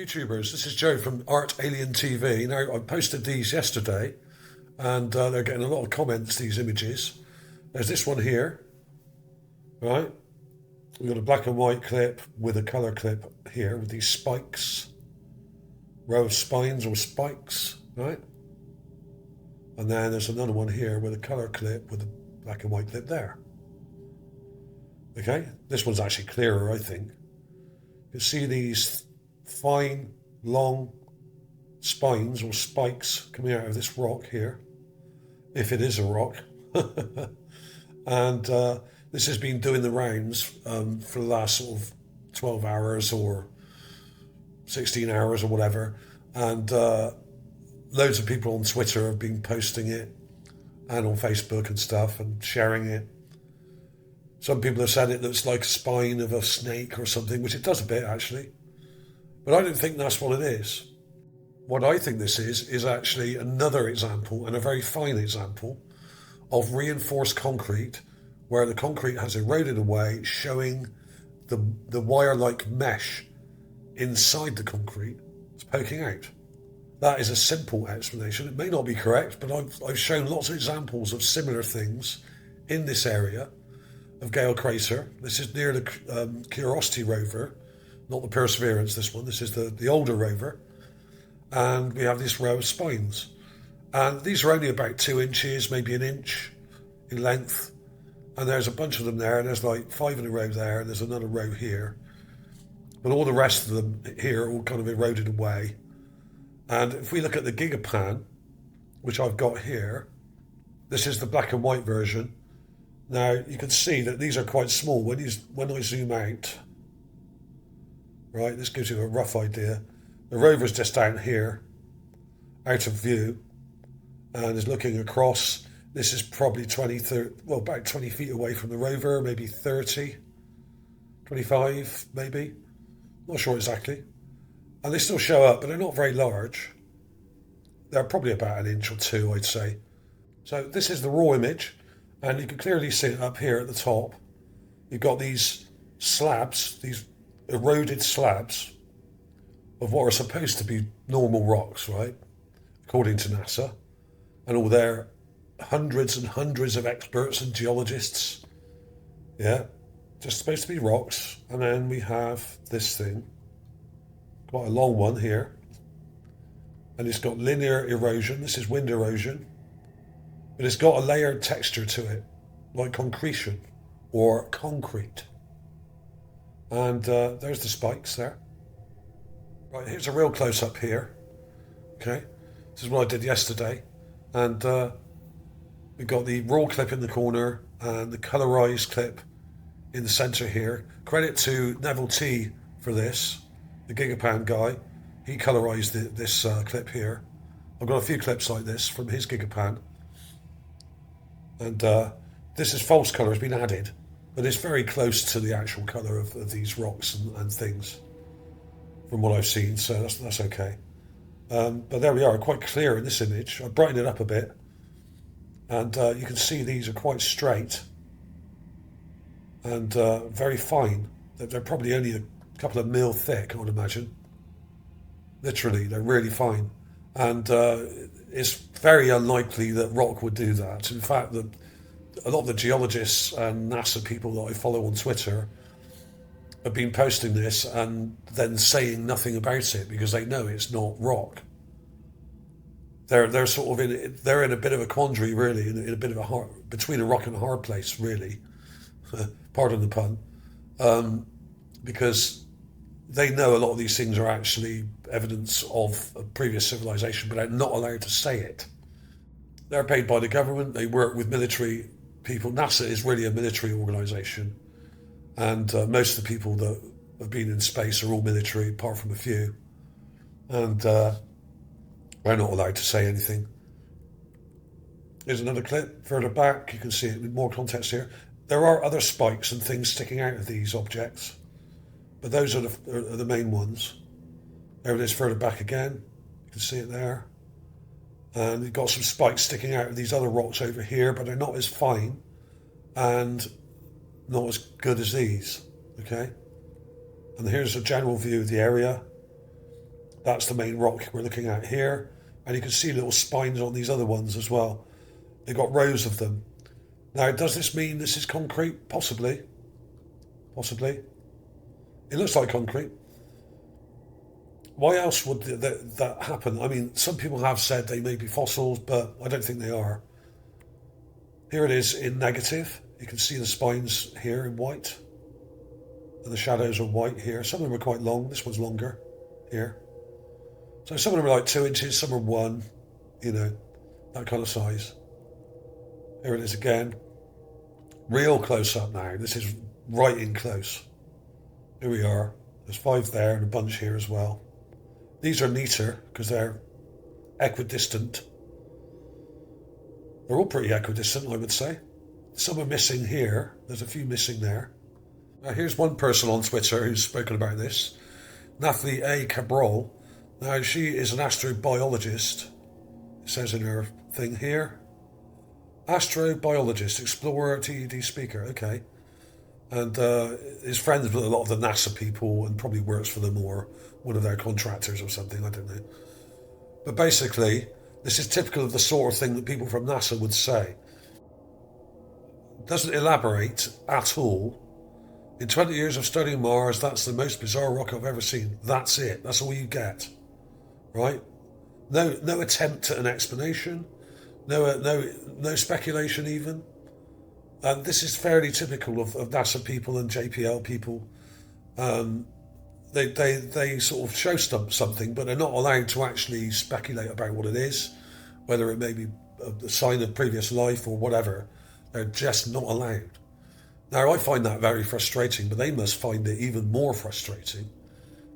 YouTubers, this is Joe from ArtAlienTV. Now, I posted these yesterday and they're getting a lot of comments, these images. There's this one here, right? We've got a black and white clip with a colour clip here with these spikes, row of spines or spikes, right? And then there's another one here with a colour clip with a black and white clip there. Okay, this one's actually clearer, I think. You see these fine, long spines or spikes coming out of this rock here, if it is a rock. And this has been doing the rounds for the last sort of 12 hours or 16 hours or whatever. And loads of people on Twitter have been posting it and on Facebook and stuff and sharing it. Some people have said it looks like a spine of a snake or something, which it does a bit actually. But I don't think that's what it is. What I think this is actually another example, and a very fine example, of reinforced concrete, where the concrete has eroded away, showing the wire-like mesh inside the concrete. It's poking out. That is a simple explanation. It may not be correct, but I've shown lots of examples of similar things in this area of Gale Crater. This is near the Curiosity rover, not the Perseverance, this one. This is the older rover. And we have this row of spines. And these are only about 2 inches, maybe an inch in length. And there's a bunch of them there. And there's like 5 in a row there. And there's another row here. But all the rest of them here are all kind of eroded away. And if we look at the Gigapan, which I've got here, this is the black and white version. Now, you can see that these are quite small. When I zoom out, right, this gives you a rough idea. The rover's just down here, out of view, and is looking across. This is probably 30, well, about 20 feet away from the rover, maybe 30, 25, maybe. Not sure exactly. And they still show up, but they're not very large. They're probably about an inch or 2, I'd say. So this is the raw image, and you can clearly see it up here at the top. You've got these slabs, these eroded slabs of what are supposed to be normal rocks, right? According to NASA, and all their hundreds and hundreds of experts and geologists. Yeah, just supposed to be rocks. And then we have this thing, quite a long one here, and it's got linear erosion. This is wind erosion, but it's got a layered texture to it, like concretion or concrete. And there's the spikes there. Right, here's a real close-up here. Okay, this is what I did yesterday. And we've got the raw clip in the corner and the colorized clip in the center here. Credit to Neville T for this, the Gigapan guy. He colorized this clip here. I've got a few clips like this from his Gigapan. And this is false color, has been added, but it's very close to the actual color of these rocks and things, from what I've seen, so that's okay. But there we are, quite clear in this image. I brightened it up a bit, and you can see these are quite straight and very fine. They're probably only a couple of mil thick, I would imagine. Literally, they're really fine. And it's very unlikely that rock would do that. In fact, a lot of the geologists and NASA people that I follow on Twitter have been posting this and then saying nothing about it because they know it's not rock. They're sort of in a bit of a quandary, really, in a bit of between a rock and a hard place, really. Pardon the pun, because they know a lot of these things are actually evidence of a previous civilization, but they're not allowed to say it. They're paid by the government. They work with military people. NASA is really a military organisation. And most of the people that have been in space are all military, apart from a few. And they're not allowed to say anything. Here's another clip further back. You can see it with more context here. There are other spikes and things sticking out of these objects, but those are the main ones. There it is further back again. You can see it there. And you've got some spikes sticking out of these other rocks over here, but they're not as fine and not as good as these, okay? And here's a general view of the area. That's the main rock we're looking at here. And you can see little spines on these other ones as well. They've got rows of them. Now, does this mean this is concrete? Possibly. Possibly. It looks like concrete. Why else would that happen? I mean, some people have said they may be fossils, but I don't think they are. Here it is in negative. You can see the spines here in white. And the shadows are white here. Some of them are quite long. This one's longer here. So some of them are like 2 inches, some are 1, you know, that kind of size. Here it is again. Real close up now. This is right in close. Here we are. There's 5 there and a bunch here as well. These are neater because they're equidistant. They're all pretty equidistant, I would say. Some are missing here. There's a few missing there. Now here's one person on Twitter who's spoken about this. Nathalie A. Cabral. Now she is an astrobiologist. It says in her thing here. Astrobiologist, explorer, TED speaker. Okay. And is friends with a lot of the NASA people and probably works for them or one of their contractors or something, I don't know. But basically, this is typical of the sort of thing that people from NASA would say. Doesn't elaborate at all. In 20 years of studying Mars, that's the most bizarre rock I've ever seen. That's it. That's all you get. Right? No attempt at an explanation. No speculation even. And this is fairly typical of NASA people and JPL people. They sort of show something, but they're not allowed to actually speculate about what it is, whether it may be a sign of previous life or whatever. They're just not allowed. Now, I find that very frustrating, but they must find it even more frustrating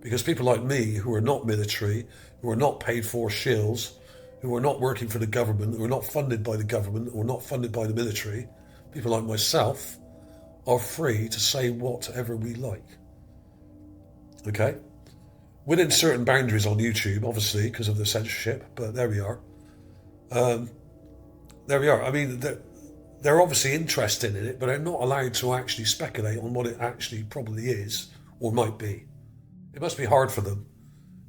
because people like me, who are not military, who are not paid for shills, who are not working for the government, who are not funded by the government or not funded by the military, people like myself, are free to say whatever we like. Okay? Within certain boundaries on YouTube, obviously, because of the censorship, but there we are. There we are. I mean, they're obviously interested in it, but they're not allowed to actually speculate on what it actually probably is or might be. It must be hard for them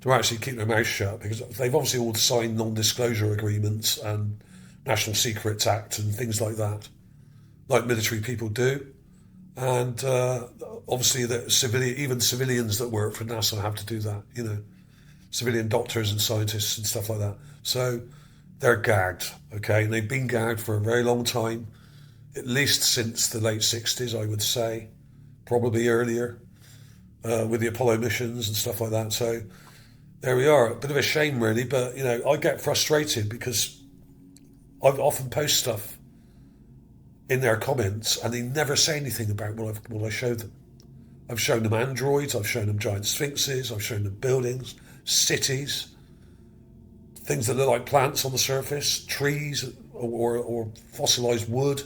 to actually keep their mouth shut because they've obviously all signed non-disclosure agreements and National Secrets Act and things like that, like military people do. And obviously even civilians that work for NASA have to do that, you know, civilian doctors and scientists and stuff like that. So they're gagged, okay? And they've been gagged for a very long time, at least since the late 60s, I would say, probably earlier, with the Apollo missions and stuff like that. So there we are. A bit of a shame, really, but, you know, I get frustrated because I often post stuff in their comments and they never say anything about what I show them. I've shown them androids, I've shown them giant sphinxes, I've shown them buildings, cities, things that look like plants on the surface, trees or fossilized wood,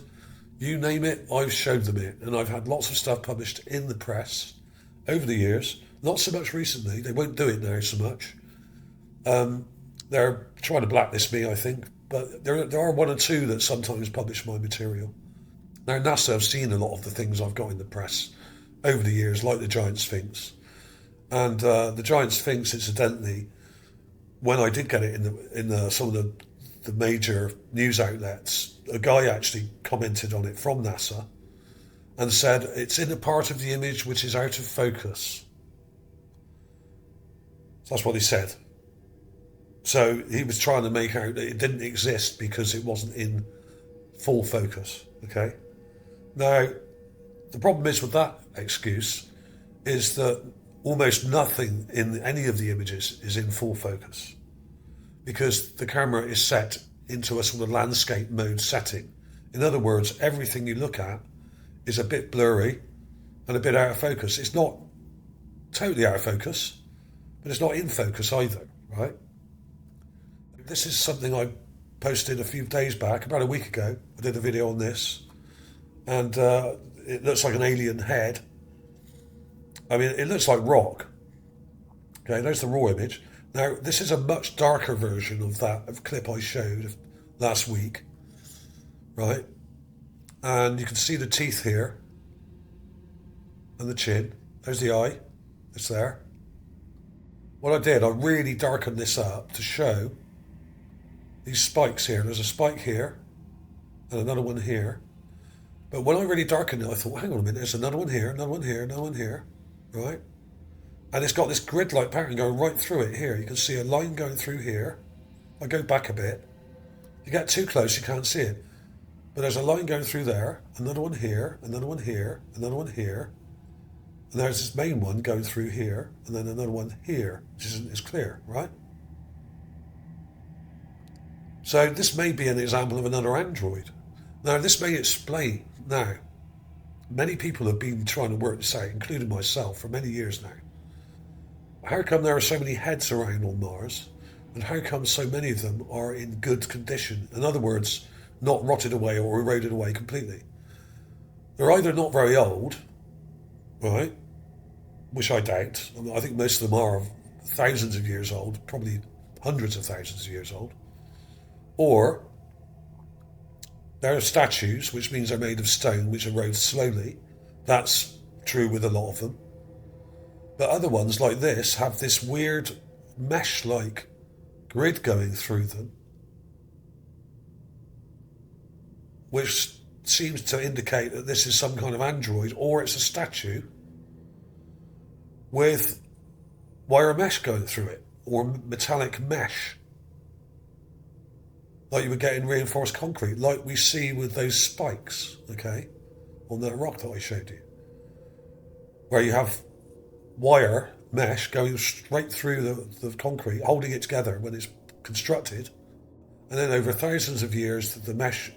you name it, I've showed them it. And I've had lots of stuff published in the press over the years, not so much recently, they won't do it now so much. They're trying to blacklist me, I think, but there are one or two that sometimes publish my material. Now, NASA have seen a lot of the things I've got in the press over the years, like the giant sphinx. And the giant sphinx, incidentally, when I did get it in some of the major news outlets, a guy actually commented on it from NASA and said, it's in a part of the image which is out of focus. So that's what he said. So he was trying to make out that it didn't exist because it wasn't in full focus, okay? Now, the problem is with that excuse is that almost nothing in any of the images is in full focus because the camera is set into a sort of landscape mode setting. In other words, everything you look at is a bit blurry and a bit out of focus. It's not totally out of focus, but it's not in focus either, right? This is something I posted a few days back, about a week ago. I did a video on this, and it looks like an alien head. I mean, it looks like rock. Okay, there's the raw image. Now, this is a much darker version of that clip I showed last week, right? And you can see the teeth here, and the chin. There's the eye. It's there. what I did, I really darkened this up to show these spikes here. There's a spike here and another one here. But when I really darkened it, I thought, hang on a minute, there's another one here, another one here, another one here, right? And it's got this grid-like pattern going right through it here. You can see a line going through here. I go back a bit. If you get too close, you can't see it. But there's a line going through there, another one here, another one here, another one here. And there's this main one going through here, and then another one here, which isn't as clear, right? So this may be an example of another Android. Now, this may explain, now, many people have been trying to work this out, including myself, for many years now. How come there are so many heads around on Mars, and how come so many of them are in good condition? In other words, not rotted away or eroded away completely. They're either not very old, right, which I doubt. I think most of them are thousands of years old, probably hundreds of thousands of years old, or they're statues, which means they're made of stone, which erode slowly. That's true with a lot of them. But other ones, like this, have this weird mesh-like grid going through them, which seems to indicate that this is some kind of android, or it's a statue with wire mesh going through it, or metallic mesh, like you would get in reinforced concrete, like we see with those spikes, okay, on that rock that I showed you, where you have wire mesh going straight through the concrete, holding it together when it's constructed, and then over thousands of years the mesh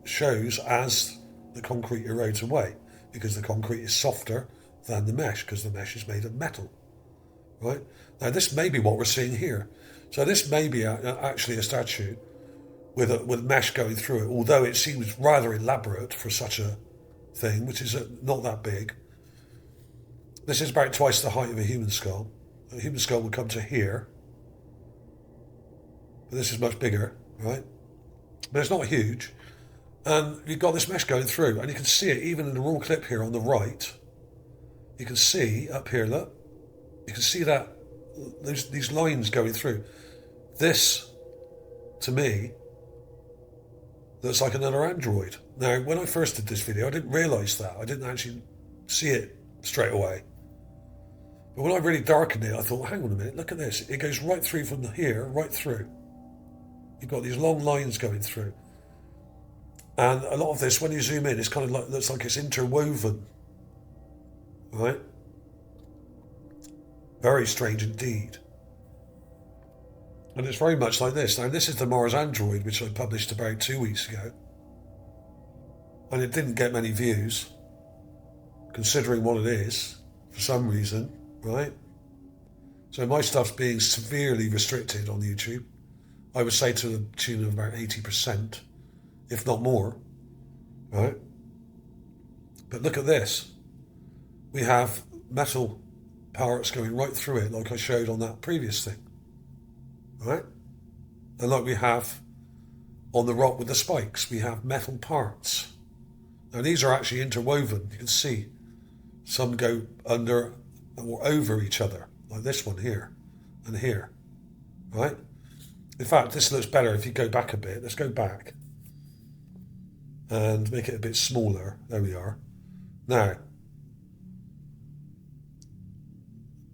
shows as the concrete erodes away, because the concrete is softer than the mesh, because the mesh is made of metal, right? Now this may be what we're seeing here. So this may be actually a statue with mesh going through it, although it seems rather elaborate for such a thing, which is not that big. This is about twice the height of a human skull. A human skull would come to here, but this is much bigger, right? But it's not huge. And you've got this mesh going through, and you can see it even in the raw clip here on the right. You can see up here, look, you can see that these lines going through. This, to me, looks like another Android. Now, when I first did this video, I didn't realise that. I didn't actually see it straight away. But when I really darkened it, I thought, hang on a minute, look at this. It goes right through from here, right through. You've got these long lines going through. And a lot of this, when you zoom in, it's kind of like, looks like it's interwoven, right? Very strange indeed. And it's very much like this. Now, this is the Mars Android, which I published about 2 weeks ago. And it didn't get many views, considering what it is, for some reason, right? So my stuff's being severely restricted on YouTube. I would say to the tune of about 80%, if not more, right? But look at this. We have metal parts going right through it, like I showed on that previous thing, right? And like we have on the rock with the spikes, we have metal parts. Now these are actually interwoven. You can see some go under or over each other, like this one here and here, right? In fact, this looks better if you go back a bit. Let's go back and make it a bit smaller. There we are. Now,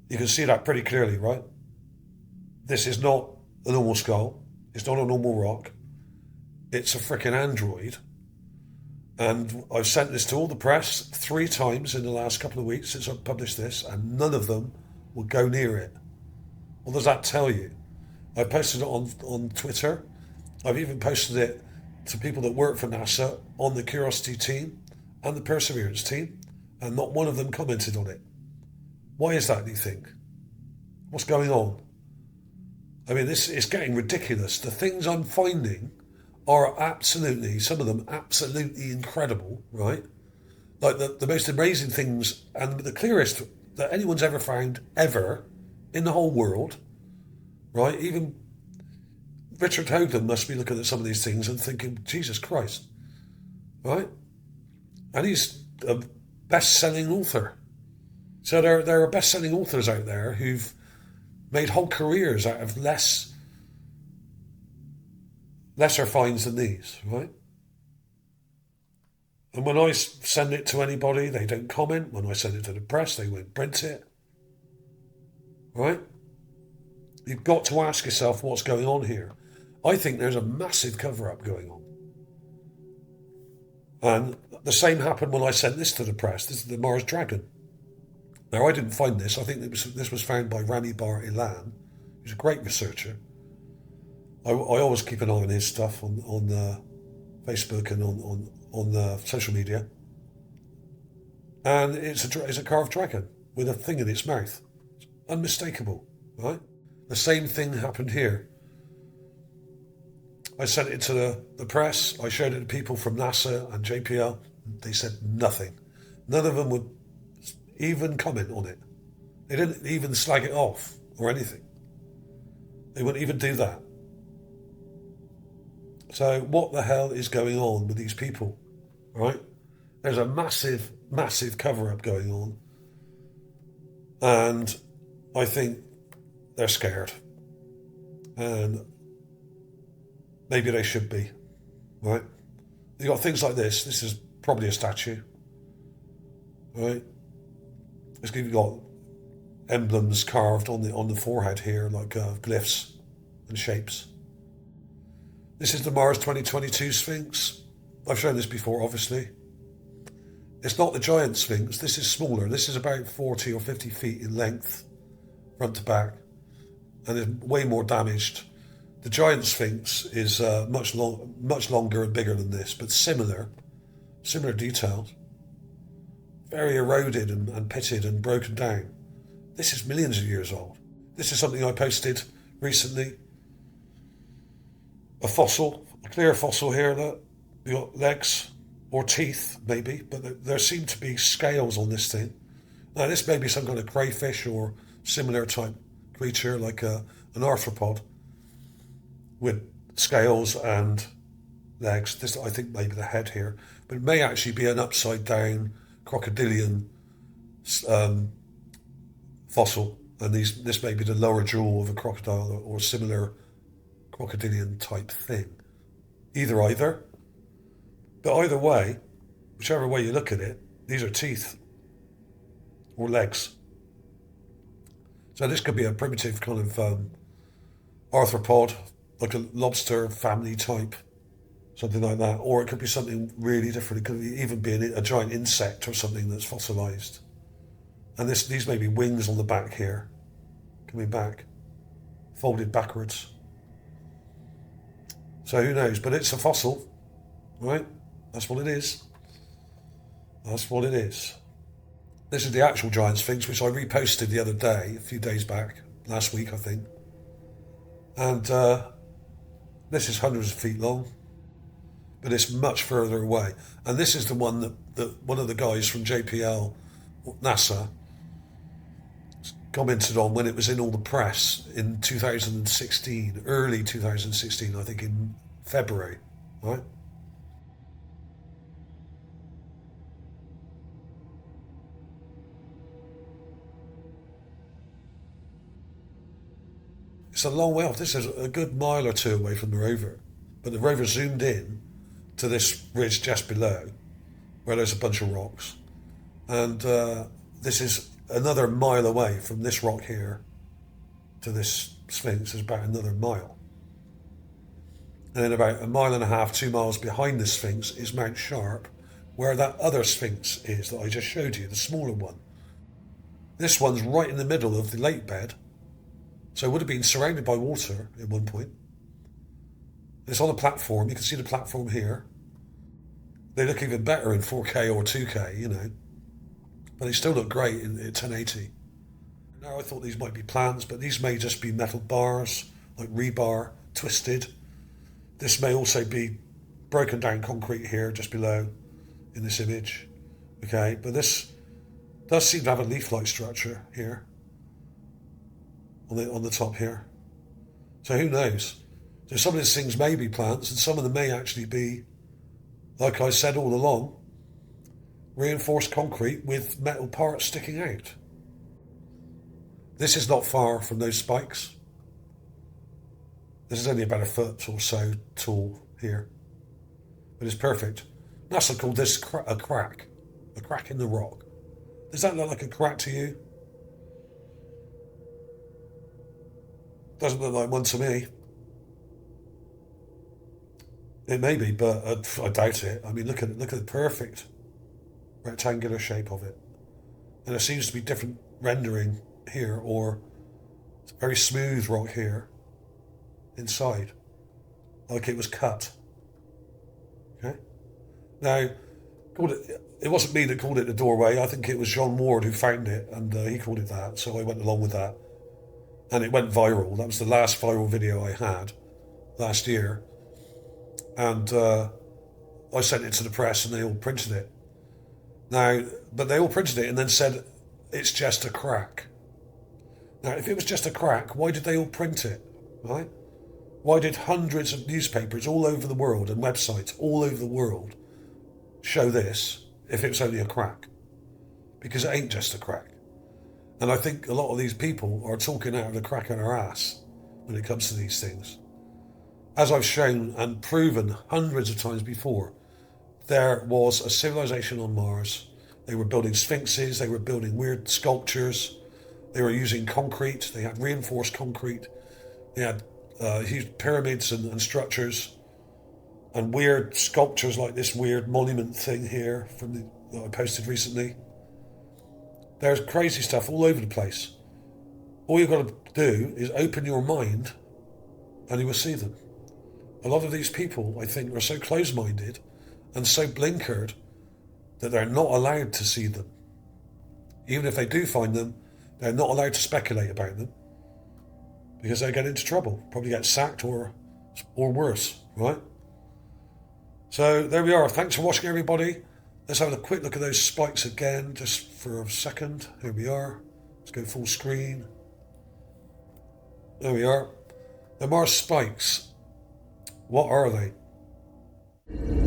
you can see that pretty clearly, right? This is not a normal skull. It's not a normal rock. It's a frickin' Android. And I've sent this to all the press 3 times in the last couple of weeks since I've published this, and none of them will go near it. What does that tell you? I posted it on Twitter. I've even posted it to people that work for NASA on the Curiosity team and the Perseverance team, and not one of them commented on it. Why is that, do you think? What's going on? I mean, this is getting ridiculous. The things I'm finding are absolutely, some of them absolutely incredible, right? Like the most amazing things and the clearest that anyone's ever found, ever, in the whole world, right? Even Richard Hoagland must be looking at some of these things and thinking, Jesus Christ, right? And he's a best-selling author. So there are best-selling authors out there who've made whole careers out of lesser finds than these, right? And when I send it to anybody, they don't comment. When I send it to the press, they won't print it, right? You've got to ask yourself what's going on here. I think there's a massive cover-up going on. And the same happened when I sent this to the press. This is the Mars Dragon. Now, I didn't find this. I think this was found by rebar Ilan, who's a great researcher. I always keep an eye on his stuff on Facebook and on social media. And it's a carved dragon with a thing in its mouth. It's unmistakable, right? The same thing happened here. I sent it to the press. I showed it to people from NASA and JPL. They said nothing. None of them would even comment on it. They didn't even slag it off or anything. They wouldn't even do that. So what the hell is going on with these people, right? There's a massive, massive cover-up going on. And I think they're scared. And maybe they should be, right? You've got things like this. This is probably a statue, right? You've got emblems carved on the forehead here, like glyphs and shapes. This is the Mars 2022 Sphinx. I've shown this before, obviously. It's not the giant Sphinx. This is smaller. This is about 40 or 50 feet in length, front to back, and is way more damaged. The giant Sphinx is much longer and bigger than this, but similar details. Very eroded and pitted and broken down. This is millions of years old. This is something I posted recently. A fossil, a clear fossil here. Look, you got legs or teeth, maybe, but there seem to be scales on this thing. Now, this may be some kind of crayfish or similar type creature, like an arthropod with scales and legs. This, I think, maybe the head here, but it may actually be an upside down crocodilian fossil, and this may be the lower jaw of a crocodile or similar crocodilian type thing. Either. But either way, whichever way you look at it, these are teeth or legs. So this could be a primitive kind of arthropod, like a lobster family type, something like that. Or it could be something really different. It could even be a giant insect or something that's fossilized. And these may be wings on the back here, coming back, folded backwards. So who knows? But it's a fossil, right? That's what it is. That's what it is. This is the actual giant Sphinx, which I reposted the other day, a few days back, last week, I think. And this is hundreds of feet long, but it's much further away. And this is the one that one of the guys from JPL, NASA, commented on when it was in all the press in 2016, early 2016, I think in February, right? It's a long way off. This is a good mile or two away from the rover. But the rover zoomed in to this ridge just below, where there's a bunch of rocks. And this is another mile away from this rock here to this Sphinx is about another mile. And then about a mile and a half, 2 miles behind the Sphinx is Mount Sharp, where that other Sphinx is that I just showed you, the smaller one. This one's right in the middle of the lake bed. So it would have been surrounded by water at one point. It's on a platform. You can see the platform here. They look even better in 4K or 2K, you know. But they still look great in 1080. Now I thought these might be plants, but these may just be metal bars, like rebar, twisted. This may also be broken down concrete here, just below, in this image. Okay, but this does seem to have a leaf-like structure here. On the top here. So who knows? So some of these things may be plants and some of them may actually be, like I said all along, reinforced concrete with metal parts sticking out. This is not far from those spikes. This is only about a foot or so tall here. But it's perfect. NASA called this a crack. A crack in the rock. Does that look like a crack to you? Doesn't look like one to me. It may be, but I doubt it. I mean, look at the perfect rectangular shape of it. And there seems to be different rendering here, or it's a very smooth rock here inside, like it was cut. Okay. Now, it wasn't me that called it the doorway. I think it was John Ward who found it, and he called it that. So I went along with that, and it went viral. That was the last viral video I had last year. And I sent it to the press and they all printed it. Now, but they all printed it and then said, it's just a crack. Now, if it was just a crack, why did they all print it, right? Why did hundreds of newspapers all over the world and websites all over the world show this if it was only a crack? Because it ain't just a crack. And I think a lot of these people are talking out of the crack in their ass when it comes to these things. As I've shown and proven hundreds of times before, there was a civilization on Mars. They were building sphinxes, they were building weird sculptures, they were using concrete, they had reinforced concrete, they had huge pyramids and structures, and weird sculptures like this weird monument thing here that I posted recently. There's crazy stuff all over the place. All you've got to do is open your mind and you will see them. A lot of these people, I think, are so close-minded and so blinkered that they're not allowed to see them. Even if they do find them, they're not allowed to speculate about them because they get into trouble, probably get sacked or worse, right? So there we are. Thanks for watching, everybody. Let's have a quick look at those spikes again, just for a second. Here we are. Let's go full screen. There we are. The Mars spikes. What are they?